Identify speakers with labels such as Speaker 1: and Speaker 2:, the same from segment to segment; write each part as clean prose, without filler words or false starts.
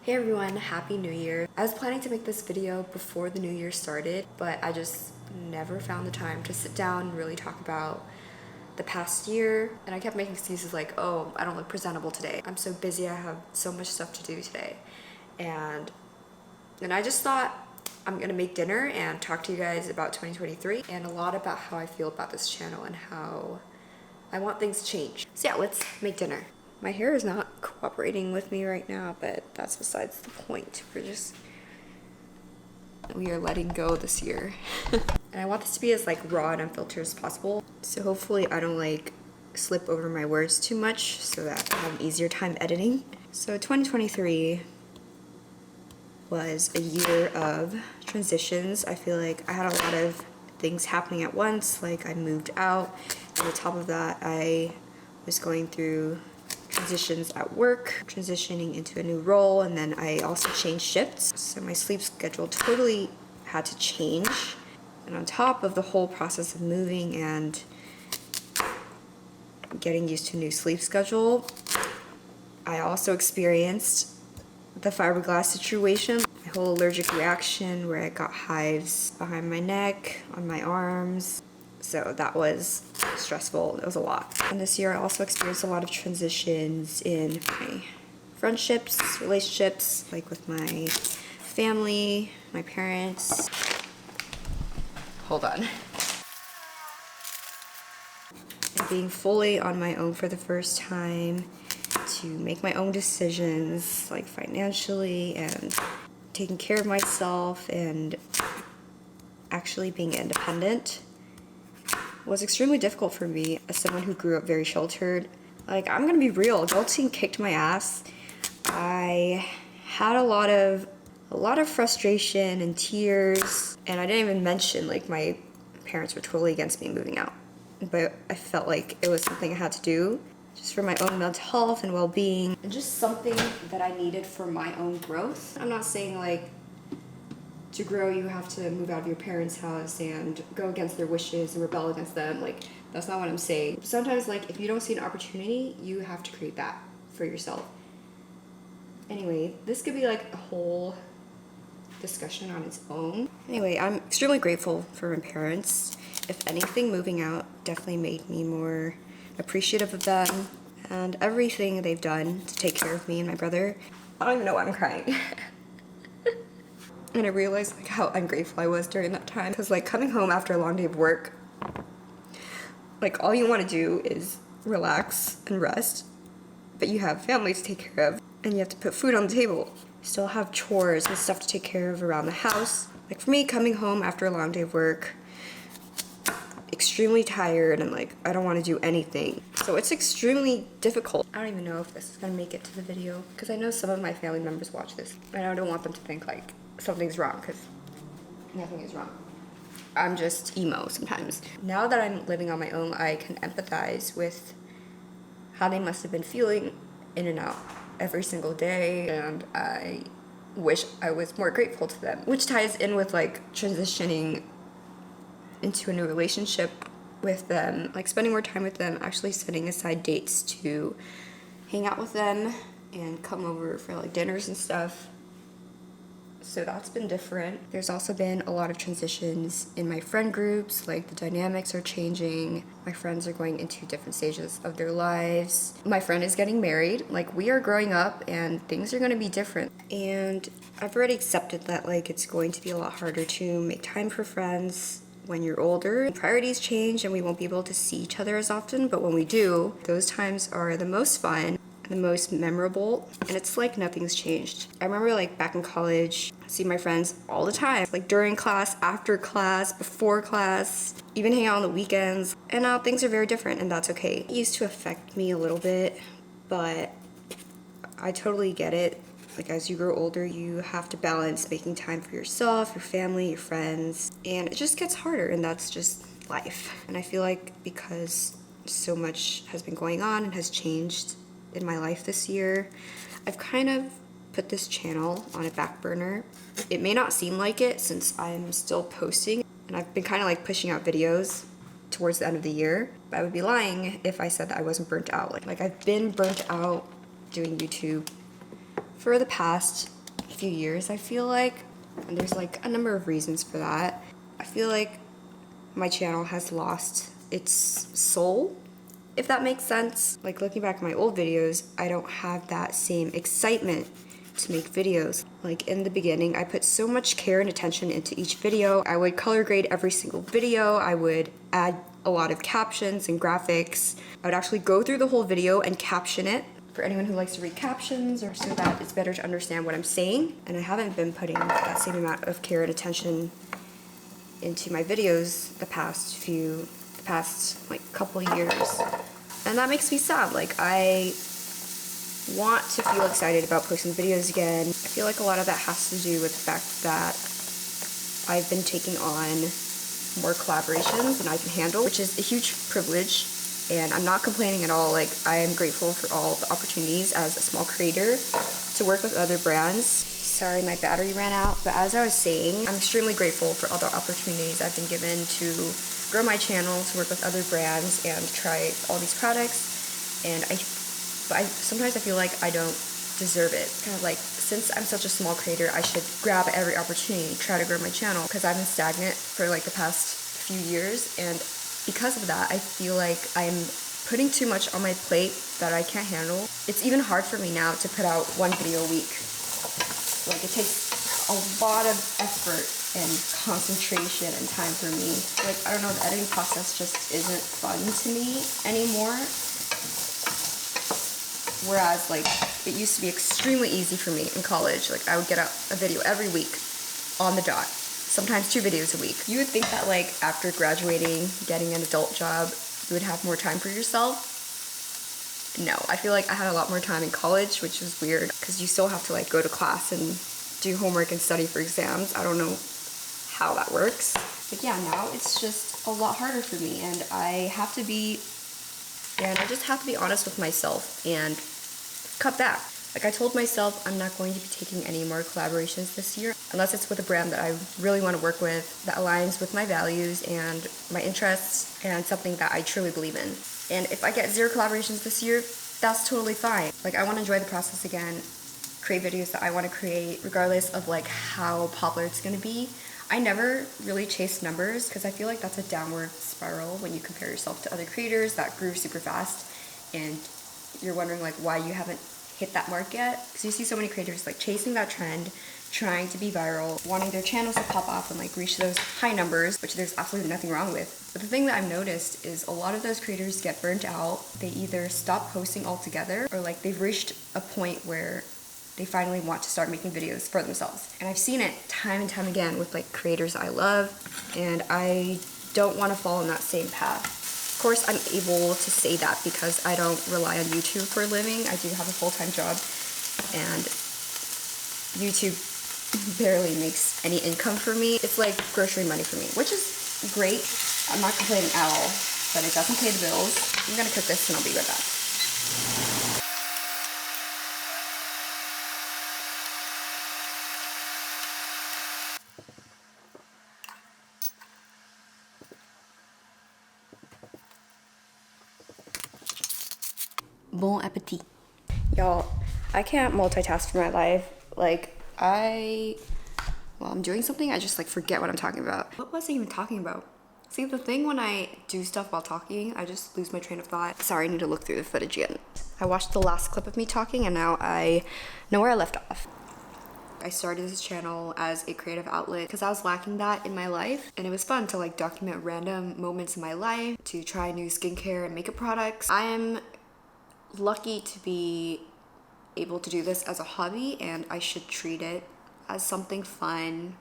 Speaker 1: Hey everyone, Happy New Year. I was planning to make this video before the new year started, but I just never found the time to sit down and really talk about the past year. And I kept making excuses like, oh, I don't look presentable today. I'm so busy, I have so much stuff to do today. And I just thought I'm gonna make dinner and talk to you guys about 2023 and a lot about how I feel about this channel and how I want things to change. So yeah, let's make dinner. My hair is not cooperating with me right now, but that's besides the point. We are letting go this year. And I want this to be as like raw and unfiltered as possible. So hopefully I don't like slip over my words too much so that I have an easier time editing. So 2023 was a year of transitions. I feel like I had a lot of things happening at once. Like I moved out, and on top of that, I was going through transitions at work, transitioning into a new role, and then I also changed shifts. So my sleep schedule totally had to change. And on top of the whole process of moving and getting used to a new sleep schedule, I also experienced the fiberglass situation. My whole allergic reaction where I got hives behind my neck, on my arms. So that was stressful. It was a lot. And this year I also experienced a lot of transitions in my friendships, relationships, like with my family, my parents. Hold on. And being fully on my own for the first time, to make my own decisions, like financially, and taking care of myself and actually being independent was extremely difficult for me as someone who grew up very sheltered. Like, I'm gonna be real, adulting kicked my ass. I had a lot of frustration and tears, and I didn't even mention like my parents were totally against me moving out, but I felt like it was something I had to do just for my own mental health and well-being, and just something that I needed for my own growth. I'm not saying like to grow you have to move out of your parents' house and go against their wishes and rebel against them. Like, that's not what I'm saying. Sometimes, like, if you don't see an opportunity, you have to create that for yourself. Anyway, this could be like a whole discussion on its own. Anyway, I'm extremely grateful for my parents. If anything, moving out definitely made me more appreciative of them and everything they've done to take care of me and my brother. I don't even know why I'm crying. And I realized like how ungrateful I was during that time, because like coming home after a long day of work, like all you want to do is relax and rest, but you have family to take care of and you have to put food on the table. You still have chores and stuff to take care of around the house. Like for me, coming home after a long day of work, extremely tired and like I don't want to do anything. So it's extremely difficult. I don't even know if this is gonna make it to the video, because I know some of my family members watch this and I don't want them to think like something's wrong, because nothing is wrong. I'm just emo sometimes. Now that I'm living on my own, I can empathize with how they must have been feeling in and out every single day, and I wish I was more grateful to them, which ties in with like transitioning into a new relationship with them, like spending more time with them, actually setting aside dates to hang out with them and come over for like dinners and stuff. So that's been different. There's also been a lot of transitions in my friend groups, like the dynamics are changing. My friends are going into different stages of their lives. My friend is getting married. Like, we are growing up and things are gonna be different. And I've already accepted that like it's going to be a lot harder to make time for friends when you're older. Priorities change and we won't be able to see each other as often, but when we do, those times are the most fun, the most memorable, and it's like nothing's changed. I remember like back in college, see my friends all the time, like during class, after class, before class, even hang out on the weekends, and now things are very different, and that's okay. It used to affect me a little bit, but I totally get it. Like, as you grow older, you have to balance making time for yourself, your family, your friends, and it just gets harder, and that's just life. And I feel like because so much has been going on and has changed in my life this year, I've kind of put this channel on a back burner. It may not seem like it since I'm still posting, and I've been kind of like pushing out videos towards the end of the year, but I would be lying if I said that I wasn't burnt out. Like I've been burnt out doing YouTube for the past few years, I feel like, and there's like a number of reasons for that. I feel like my channel has lost its soul, if that makes sense. Like looking back at my old videos, I don't have that same excitement to make videos. Like in the beginning, I put so much care and attention into each video. I would color grade every single video. I would add a lot of captions and graphics. I would actually go through the whole video and caption it for anyone who likes to read captions, or so that it's better to understand what I'm saying. And I haven't been putting that same amount of care and attention into my videos the past like couple years. And that makes me sad. Like I want to feel excited about posting videos again. I feel like a lot of that has to do with the fact that I've been taking on more collaborations than I can handle, which is a huge privilege. And I'm not complaining at all. Like, I am grateful for all the opportunities as a small creator to work with other brands. Sorry, my battery ran out. But as I was saying, I'm extremely grateful for all the opportunities I've been given to grow my channel, to work with other brands, and try all these products. And sometimes I feel like I don't deserve it. Kind of like, since I'm such a small creator, I should grab every opportunity to try to grow my channel, because I've been stagnant for like the past few years, and because of that, I feel like I'm putting too much on my plate that I can't handle. It's even hard for me now to put out one video a week. Like, it takes a lot of effort and concentration and time for me. Like, I don't know, the editing process just isn't fun to me anymore. Whereas, like, it used to be extremely easy for me in college. Like, I would get out a video every week on the dot. Sometimes 2 videos a week. You would think that like after graduating, getting an adult job, you would have more time for yourself. No, I feel like I had a lot more time in college, which was weird because you still have to like go to class and do homework and study for exams. I don't know how that works. But yeah, now it's just a lot harder for me, and I just have to be honest with myself and cut back. Like, I told myself I'm not going to be taking any more collaborations this year unless it's with a brand that I really want to work with, that aligns with my values and my interests, and something that I truly believe in. And if I get 0 collaborations this year, that's totally fine. Like, I want to enjoy the process again, create videos that I want to create, regardless of like how popular it's going to be. I never really chase numbers because I feel like that's a downward spiral when you compare yourself to other creators that grew super fast, and you're wondering like why you haven't hit that mark yet, because you see so many creators like chasing that trend, trying to be viral, wanting their channels to pop off and like reach those high numbers, which there's absolutely nothing wrong with. But the thing that I've noticed is a lot of those creators get burnt out. They either stop posting altogether, or like they've reached a point where they finally want to start making videos for themselves. And I've seen it time and time again with like creators I love, and I don't want to fall in that same path. Of course, I'm able to say that because I don't rely on YouTube for a living. I do have a full-time job, and YouTube barely makes any income for me. It's like grocery money for me, which is great. I'm not complaining at all, but it doesn't pay the bills. I'm gonna cook this and I'll be right back. Bon appetit. Y'all, I can't multitask for my life. Like, while I'm doing something, I just like forget what I'm talking about. What was I even talking about? See, the thing when I do stuff while talking, I just lose my train of thought. Sorry, I need to look through the footage again. I watched the last clip of me talking, and now I know where I left off. I started this channel as a creative outlet because I was lacking that in my life, and it was fun to like document random moments in my life, to try new skincare and makeup products. I am lucky to be able to do this as a hobby, and I should treat it as something fun.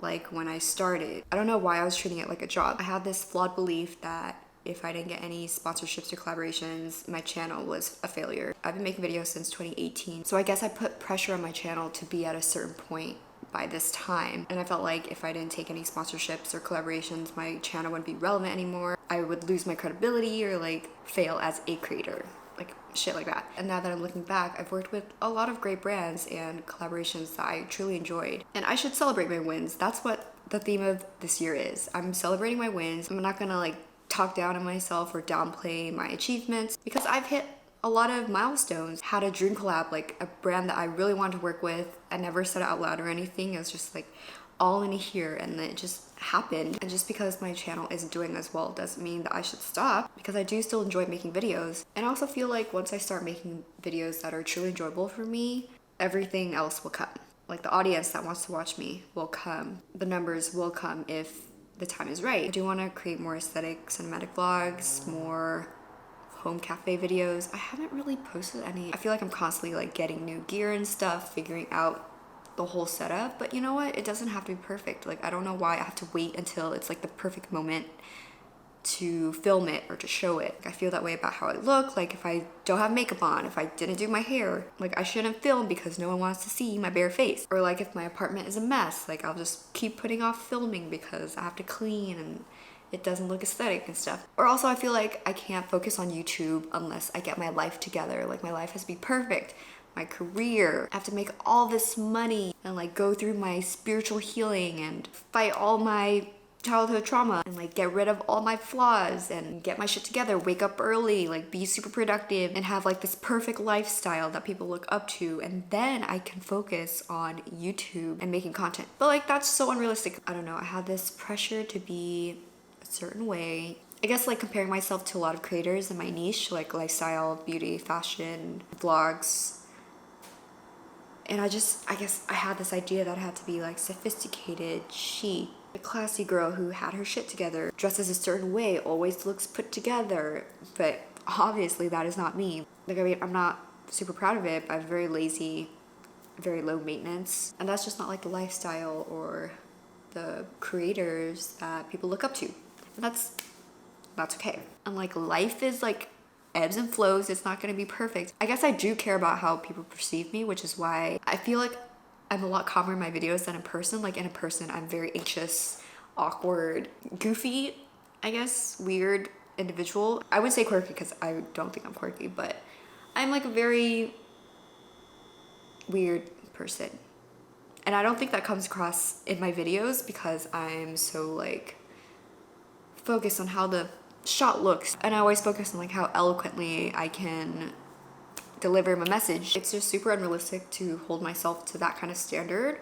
Speaker 1: Like when I started, I don't know why I was treating it like a job. I had this flawed belief that if I didn't get any sponsorships or collaborations, my channel was a failure. I've been making videos since 2018, so I guess I put pressure on my channel to be at a certain point by this time, and I felt like if I didn't take any sponsorships or collaborations, my channel wouldn't be relevant anymore. I would lose my credibility or like fail as a creator, like shit like that. And now that I'm looking back, I've worked with a lot of great brands and collaborations that I truly enjoyed, and I should celebrate my wins. That's what the theme of this year is. I'm celebrating my wins. I'm not gonna like talk down on myself or downplay my achievements, because I've hit a lot of milestones. Had a dream collab, like a brand that I really wanted to work with. I never said it out loud or anything. It was just like all in here, and then it just happened. And just because my channel isn't doing as well doesn't mean that I should stop, because I do still enjoy making videos. And I also feel like once I start making videos that are truly enjoyable for me, everything else will come. Like the audience that wants to watch me will come. The numbers will come if the time is right. I do want to create more aesthetic cinematic vlogs, more home cafe videos. I haven't really posted any. I feel like I'm constantly like getting new gear and stuff, figuring out the whole setup, but you know what? It doesn't have to be perfect. Like, I don't know why I have to wait until it's like the perfect moment to film it or to show it. I feel that way about how I look. Like if I don't have makeup on, if I didn't do my hair, like I shouldn't film because no one wants to see my bare face. Or like if my apartment is a mess, like I'll just keep putting off filming because I have to clean and it doesn't look aesthetic and stuff. Or also I feel like I can't focus on YouTube unless I get my life together. Like my life has to be perfect. My career, I have to make all this money and like go through my spiritual healing and fight all my childhood trauma and like get rid of all my flaws and get my shit together, wake up early, like be super productive and have like this perfect lifestyle that people look up to, and then I can focus on YouTube and making content. But like that's so unrealistic. I don't know, I have this pressure to be a certain way. I guess like comparing myself to a lot of creators in my niche, like lifestyle, beauty, fashion, vlogs. And I guess I had this idea that I had to be like sophisticated, chic, a classy girl who had her shit together, dresses a certain way, always looks put together. But obviously that is not me. Like, I mean, I'm not super proud of it, but I'm very lazy, very low maintenance. And that's just not like the lifestyle or the creators that people look up to. And that's okay. And like life is like ebbs and flows. It's not going to be perfect. I guess I do care about how people perceive me, which is why I feel like I'm a lot calmer in my videos than in person. Like in a person, I'm very anxious, awkward, goofy, I guess, weird individual. I would say quirky because I don't think I'm quirky, but I'm like a very weird person. And I don't think that comes across in my videos because I'm so like focused on how the shot looks, and I always focus on like how eloquently I can deliver my message. It's just super unrealistic to hold myself to that kind of standard.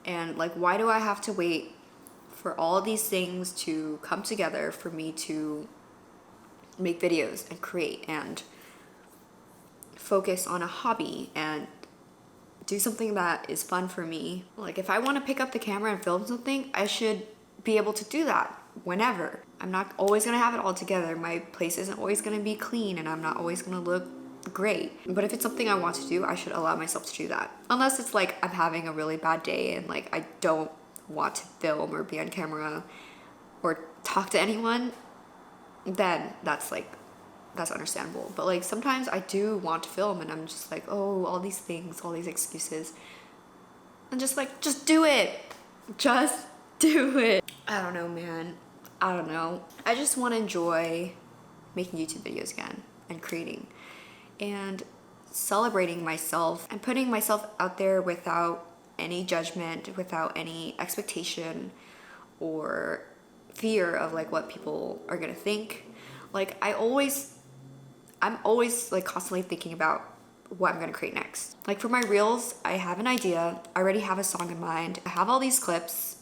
Speaker 1: And like, why do I have to wait for all these things to come together for me to make videos and create and focus on a hobby and do something that is fun for me? Like if I want to pick up the camera and film something, I should be able to do that whenever. I'm not always gonna have it all together. My place isn't always gonna be clean and I'm not always gonna look great. But if it's something I want to do, I should allow myself to do that. Unless it's like I'm having a really bad day and like I don't want to film or be on camera or talk to anyone, then that's understandable. But like sometimes I do want to film and I'm just like, oh, all these things, all these excuses. And just like, just do it. Just do it. I don't know, man. I don't know. I just want to enjoy making YouTube videos again and creating and celebrating myself and putting myself out there without any judgment, without any expectation or fear of like what people are gonna think. Like I'm always like constantly thinking about what I'm gonna create next. Like for my reels, I have an idea. I already have a song in mind. I have all these clips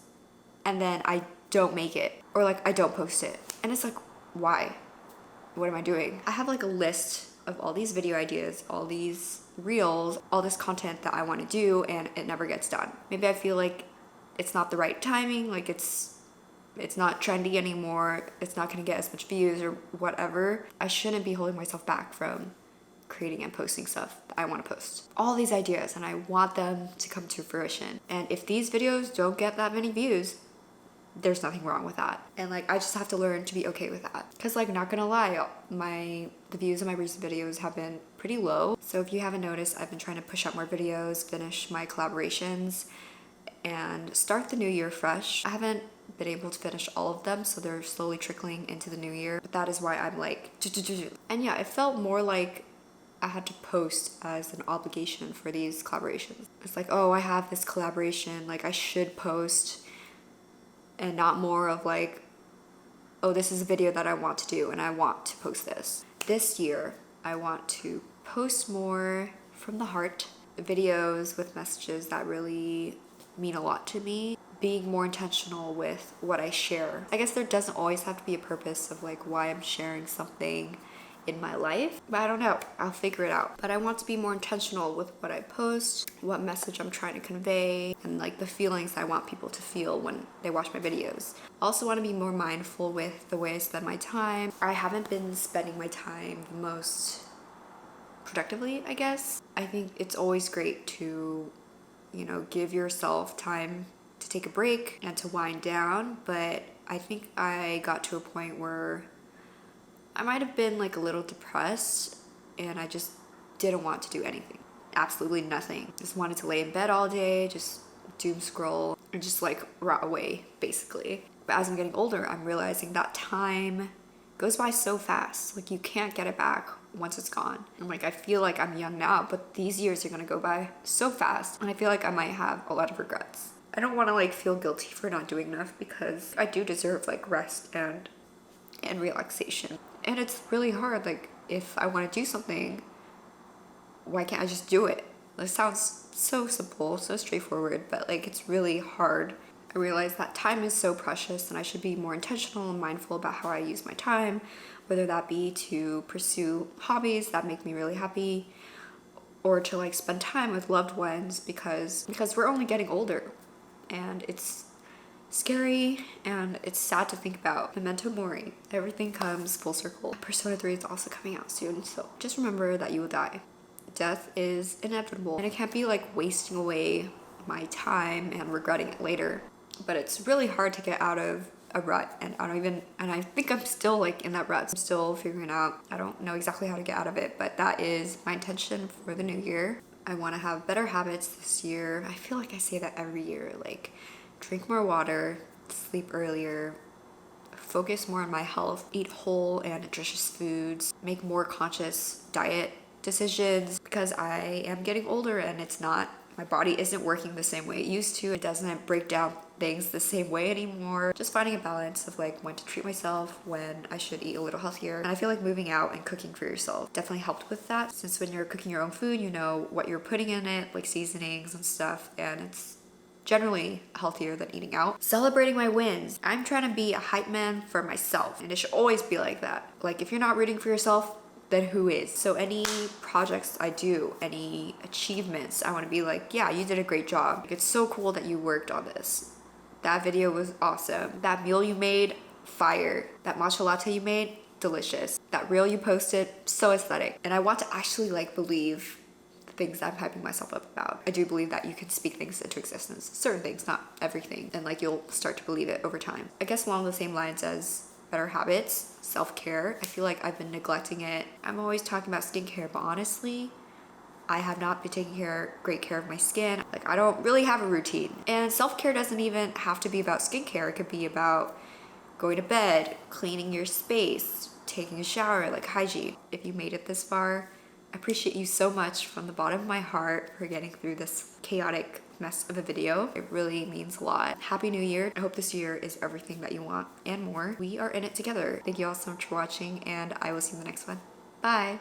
Speaker 1: and then I don't make it or like I don't post it. And it's like, why? What am I doing? I have like a list of all these video ideas, all these reels, all this content that I want to do, and it never gets done. Maybe I feel like it's not the right timing, like it's not trendy anymore, it's not going to get as much views or whatever. I shouldn't be holding myself back from creating and posting stuff that I want to post. All these ideas, and I want them to come to fruition. And if these videos don't get that many views, there's nothing wrong with that. And like I just have to learn to be okay with that, because like not gonna lie, the views of my recent videos have been pretty low. So if you haven't noticed, I've been trying to push out more videos, finish my collaborations, and start the new year fresh. I haven't been able to finish all of them, so they're slowly trickling into the new year, but that is why I'm like and yeah, it felt more like I had to post as an obligation for these collaborations. It's like, oh, I have this collaboration, like I should post, and not more of like, oh, this is a video that I want to do and I want to post this. This year, I want to
Speaker 2: post more from the heart, videos with messages that really mean a lot to me, being more intentional with what I share. I guess there doesn't always have to be a purpose of like why I'm sharing something in my life, but I don't know, I'll figure it out. But I want to be more intentional with what I post, what message I'm trying to convey, and like the feelings I want people to feel when they watch my videos. I also want to be more mindful with the way I spend my time. I haven't been spending my time the most productively, I guess. I think it's always great to, you know, give yourself time to take a break and to wind down, but I think I got to a point where I might have been like a little depressed and I just didn't want to do anything. Absolutely nothing. Just wanted to lay in bed all day, just doom scroll and just like rot away basically. But as I'm getting older, I'm realizing that time goes by so fast. Like you can't get it back once it's gone. And like I feel like I'm young now, but these years are gonna go by so fast. And I feel like I might have a lot of regrets. I don't wanna like feel guilty for not doing enough because I do deserve like rest and relaxation. And it's really hard, like if I want to do something, why can't I just do it? It sounds so simple, so straightforward, but like it's really hard. I realize that time is so precious and I should be more intentional and mindful about how I use my time, whether that be to pursue hobbies that make me really happy or to like spend time with loved ones because we're only getting older and it's scary and it's sad to think about. Memento mori. Everything comes full circle. Persona 3 is also coming out soon, so just remember that you will die. Death is inevitable and I can't be like wasting away my time and regretting it later. But it's really hard to get out of a rut and I think I'm still like in that rut. I'm still figuring out. I don't know exactly how to get out of it, but that is my intention for the new year. I want to have better habits this year. I feel like I say that every year, like drink more water, sleep earlier, focus more on my health, eat whole and nutritious foods, make more conscious diet decisions because I am getting older and my body isn't working the same way it used to. It doesn't break down things the same way anymore. Just finding a balance of like when to treat myself, when I should eat a little healthier. And I feel like moving out and cooking for yourself definitely helped with that, since when you're cooking your own food, you know what you're putting in it, like seasonings and stuff, and it's generally healthier than eating out. Celebrating my wins. I'm trying to be a hype man for myself, and it should always be like that. Like if you're not rooting for yourself, then who is? So any projects I do, any achievements, I want to be like, yeah, you did a great job. It's so cool that you worked on this. That video was awesome. That meal you made, fire. That matcha latte you made, delicious. That reel you posted, so aesthetic. And I want to actually like believe things I'm hyping myself up about. I do believe that you can speak things into existence. Certain things, not everything. And like you'll start to believe it over time. I guess along the same lines as better habits, self-care. I feel like I've been neglecting it. I'm always talking about skincare, but honestly, I have not been taking great care of my skin. Like I don't really have a routine. And self-care doesn't even have to be about skincare. It could be about going to bed, cleaning your space, taking a shower, like hygiene. If you made it this far, I appreciate you so much from the bottom of my heart for getting through this chaotic mess of a video. It really means a lot. Happy New Year. I hope this year is everything that you want and more. We are in it together. Thank you all so much for watching and I will see you in the next one. Bye.